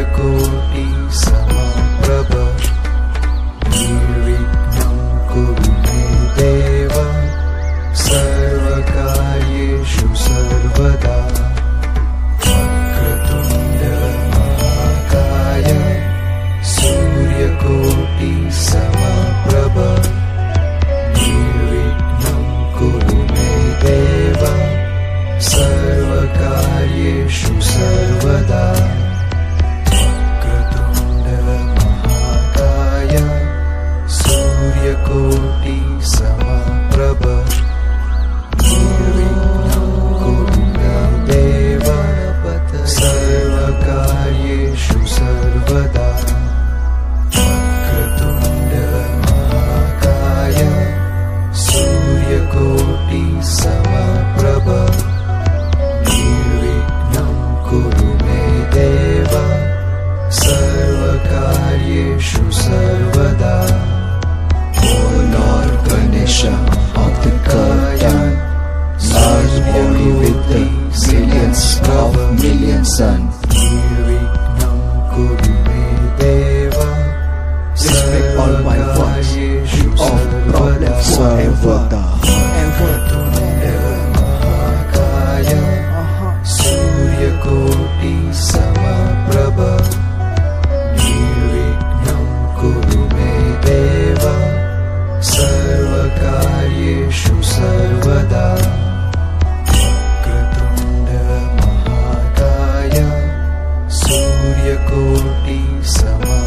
सूर्यकोटि समप्रभ निर्विघ्नं कुरु मे देव सर्वकार्येषु सर्वदा वक्रतुण्ड महाकाय सूर्यकोटि समप्रभ निर्विघ्नं कुरु मे देव सर्वकार्येषु सर्वदा वक्रतुण्ड महाकाय सूर्यकोटि समप्रभ निर्विघ्नं कुरु मे देव सर्वकार्येषु सर्वदा वक्रतुण्ड महाकाय सूर्यकोटि समप्रभ निर्विघ्नं कुरु मे देव सर्वकार्येषु सर्वदा O Lord Ganesha of the curtain, large body with the millions of million sun. Nirvignam Kuru me Deva. Please make all my works of problems forever. Mahakaya Suryakoti Samaprabha Nirvignam Kuru me Deva सर्वकार्येषु सर्वदा वक्रतुण्ड महाकाय सूर्यकोटि समप्रभ